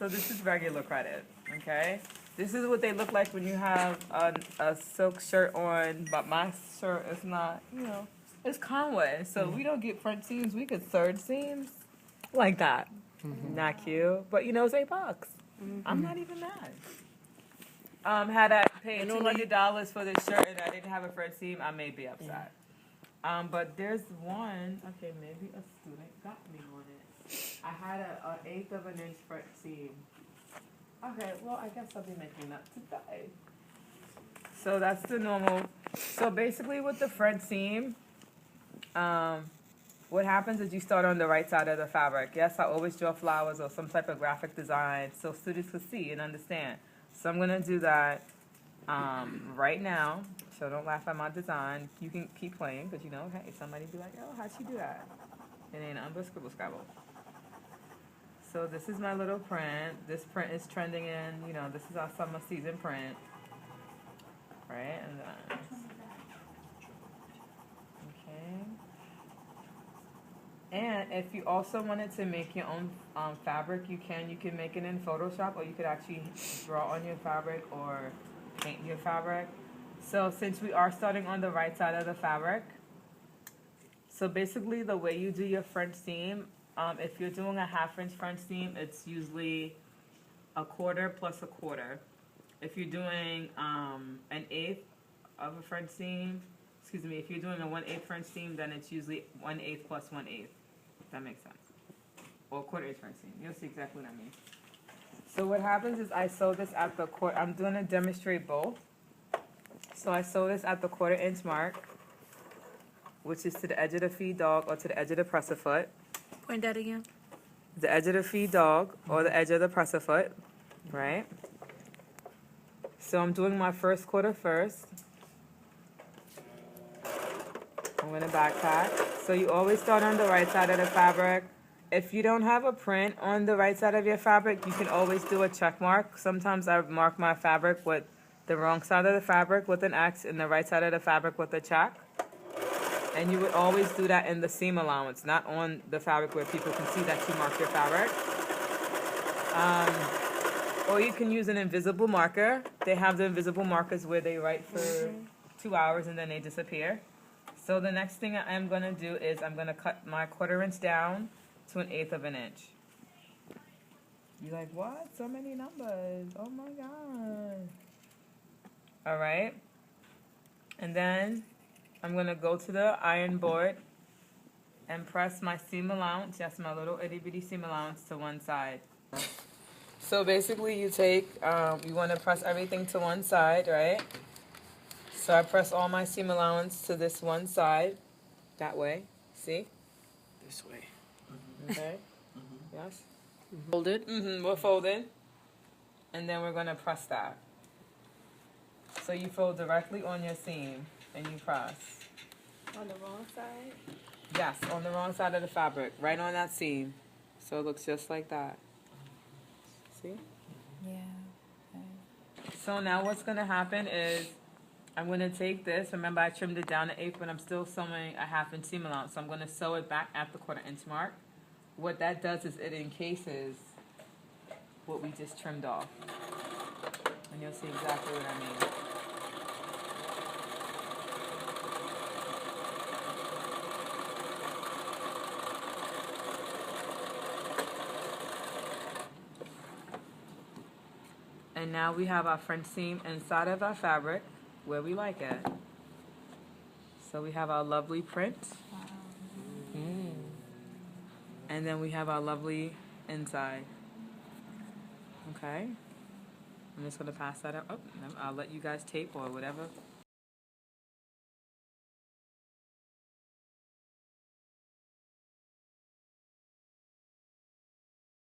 So this is regular credit, okay? This is what they look like when you have a silk shirt on, but my shirt is not, it's Conway. So we don't get front seams, we get third seams like that. Not cute, but it's $8. I'm not even mad. Had I paid $200 for this shirt and I didn't have a front seam, I may be upset. But there's one, okay, maybe a student got me on it. I had an eighth of an inch front seam. Okay, well, I guess I'll be making that today. So that's the normal. So basically with the front seam, what happens is you start on the right side of the fabric. Yes, I always draw flowers or some type of graphic design so students can see and understand. So I'm going to do that right now. So don't laugh at my design. You can keep playing because, hey, somebody be like, oh, how'd she do that? It ain't but scribble scrabble. So this is my little print. This print is trending in, this is our summer season print. Right? And then, okay. And if you also wanted to make your own fabric, you can. You can make it in Photoshop, or you could actually draw on your fabric or paint your fabric. So since we are starting on the right side of the fabric, so basically the way you do your front seam, if you're doing a 1/2 inch front seam, it's usually a quarter plus a quarter. If you're doing an eighth of a front seam, if you're doing a 1/8 front seam, then it's usually 1/8 plus 1/8. That makes sense. Or 1/4 inch front seam. You'll see exactly what I mean. So what happens is I sew this at the quarter. I'm going to demonstrate both. So I sew this at the 1/4 inch mark, which is to the edge of the feed dog or to the edge of the presser foot. Point that again. The edge of the feed dog or the edge of the presser foot, right? So I'm doing my first quarter first. I'm going to backpack. So you always start on the right side of the fabric. If you don't have a print on the right side of your fabric, you can always do a check mark. Sometimes I mark my fabric with the wrong side of the fabric with an X and the right side of the fabric with a check. And you would always do that in the seam allowance, not on the fabric where people can see that you mark your fabric. Or you can use an invisible marker. They have the invisible markers where they write for 2 hours and then they disappear. So the next thing I am going to do is I'm going to cut my 1/4 inch down to 1/8 of an inch. You're like, what? So many numbers. Oh my God. All right. And then I'm going to go to the iron board and press my seam allowance, yes, my little itty bitty seam allowance to one side. So basically you take, you want to press everything to one side, right? So I press all my seam allowance to this one side, that way, see? This way. Okay, yes? Folded. We're folded. And then we're going to press that. So you fold directly on your seam and you press. On the wrong side? Yes, on the wrong side of the fabric, right on that seam. So it looks just like that. See? Yeah. So now what's going to happen is I'm going to take this. Remember, I trimmed it down to 1/8, but I'm still sewing a 1/2 inch seam allowance. So I'm going to sew it back at the 1/4 inch mark. What that does is it encases what we just trimmed off. And you'll see exactly what I mean. And now we have our front seam inside of our fabric where we like it. So we have our lovely print. And then we have our lovely inside. Okay? I'm just going to pass that up. Oh, no, I'll let you guys tape or whatever